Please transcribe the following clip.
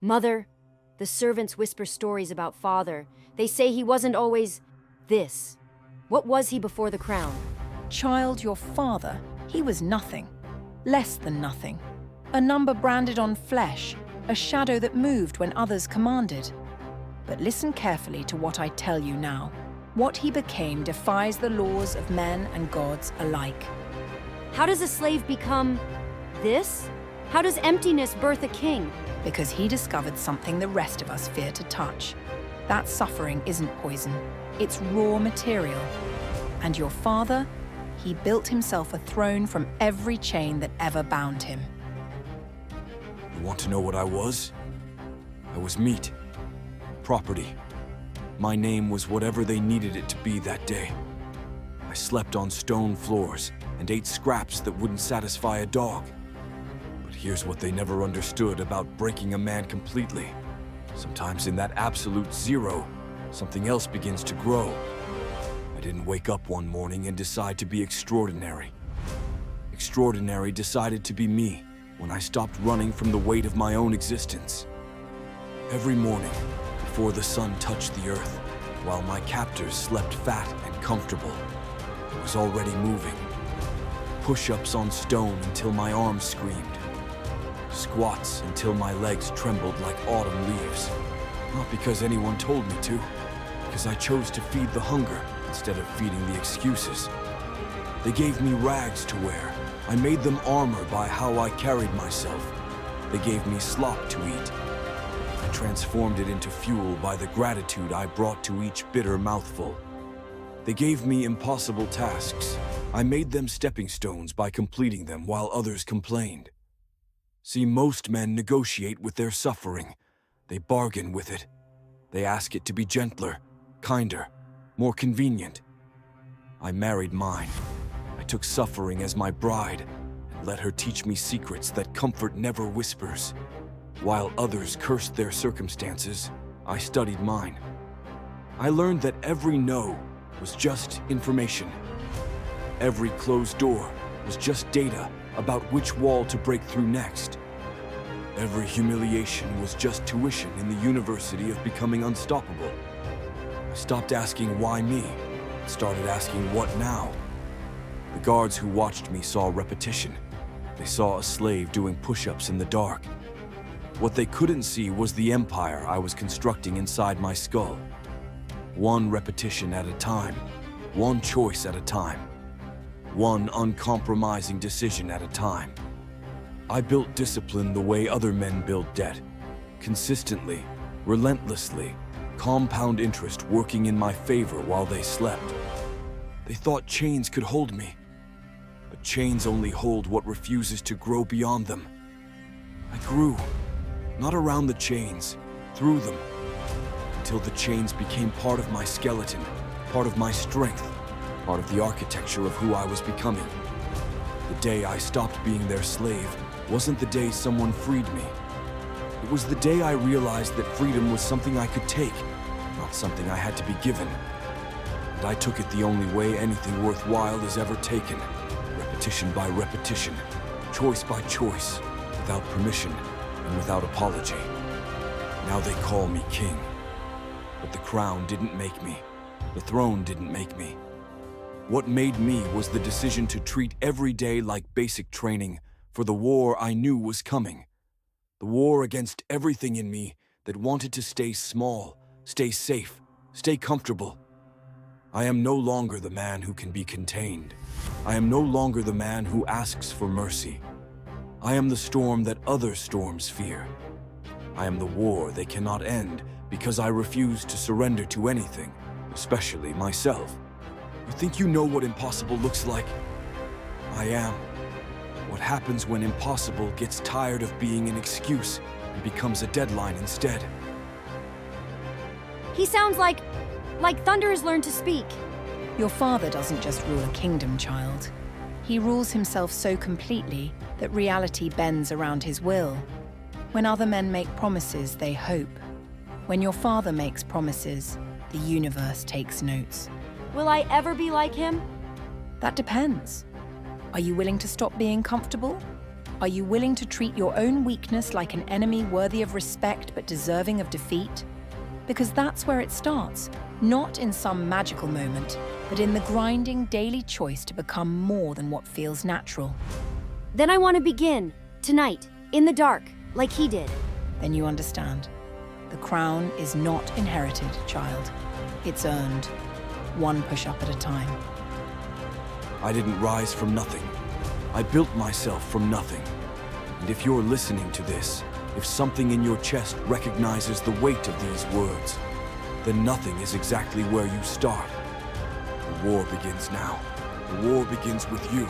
Mother, the servants whisper stories about father. They say he wasn't always this. What was he before the crown? Child, your father, he was nothing. Less than nothing. A number branded on flesh, a shadow that moved when others commanded. But listen carefully to what I tell you now. What he became defies the laws of men and gods alike. How does a slave become this? How does emptiness birth a king? Because he discovered something the rest of us fear to touch. That suffering isn't poison, it's raw material. And your father, he built himself a throne from every chain that ever bound him. You want to know what I was? I was meat, property. My name was whatever they needed it to be that day. I slept on stone floors and ate scraps that wouldn't satisfy a dog. But here's what they never understood about breaking a man completely. Sometimes in that absolute zero, something else begins to grow. I didn't wake up one morning and decide to be extraordinary. Extraordinary decided to be me when I stopped running from the weight of my own existence. Every morning, before the sun touched the earth, while my captors slept fat and comfortable, I was already moving. Push-ups on stone until my arms screamed. Squats until my legs trembled like autumn leaves. Not because anyone told me to, because I chose to feed the hunger instead of feeding the excuses. They gave me rags to wear. I made them armor by how I carried myself. They gave me slop to eat. I transformed it into fuel by the gratitude I brought to each bitter mouthful. They gave me impossible tasks. I made them stepping stones by completing them while others complained. See, most men negotiate with their suffering. They bargain with it. They ask it to be gentler, kinder, more convenient. I married mine. I took suffering as my bride and let her teach me secrets that comfort never whispers. While others cursed their circumstances, I studied mine. I learned that every no was just information. Every closed door was just data about which wall to break through next. Every humiliation was just tuition in the university of becoming unstoppable. I stopped asking why me, and started asking what now. The guards who watched me saw repetition. They saw a slave doing push-ups in the dark. What they couldn't see was the empire I was constructing inside my skull. One repetition at a time, one choice at a time, one uncompromising decision at a time. I built discipline the way other men build debt. Consistently, relentlessly, compound interest working in my favor while they slept. They thought chains could hold me, but chains only hold what refuses to grow beyond them. I grew, not around the chains, through them, until the chains became part of my skeleton, part of my strength, part of the architecture of who I was becoming. The day I stopped being their slave wasn't the day someone freed me. It was the day I realized that freedom was something I could take, not something I had to be given. And I took it the only way anything worthwhile is ever taken, repetition by repetition, choice by choice, without permission and without apology. Now they call me king. But the crown didn't make me. The throne didn't make me. What made me was the decision to treat every day like basic training for the war I knew was coming. The war against everything in me that wanted to stay small, stay safe, stay comfortable. I am no longer the man who can be contained. I am no longer the man who asks for mercy. I am the storm that other storms fear. I am the war they cannot end because I refuse to surrender to anything, especially myself. You think you know what impossible looks like? I am. What happens when impossible gets tired of being an excuse and becomes a deadline instead. He sounds like thunder has learned to speak. Your father doesn't just rule a kingdom, child. He rules himself so completely that reality bends around his will. When other men make promises, they hope. When your father makes promises, the universe takes notes. Will I ever be like him? That depends. Are you willing to stop being comfortable? Are you willing to treat your own weakness like an enemy worthy of respect but deserving of defeat? Because that's where it starts, not in some magical moment, but in the grinding daily choice to become more than what feels natural. Then I want to begin, tonight, in the dark, like he did. Then you understand. The crown is not inherited, child. It's earned, one push-up at a time. I didn't rise from nothing. I built myself from nothing. And if you're listening to this, if something in your chest recognizes the weight of these words, then nothing is exactly where you start. The war begins now. The war begins with you.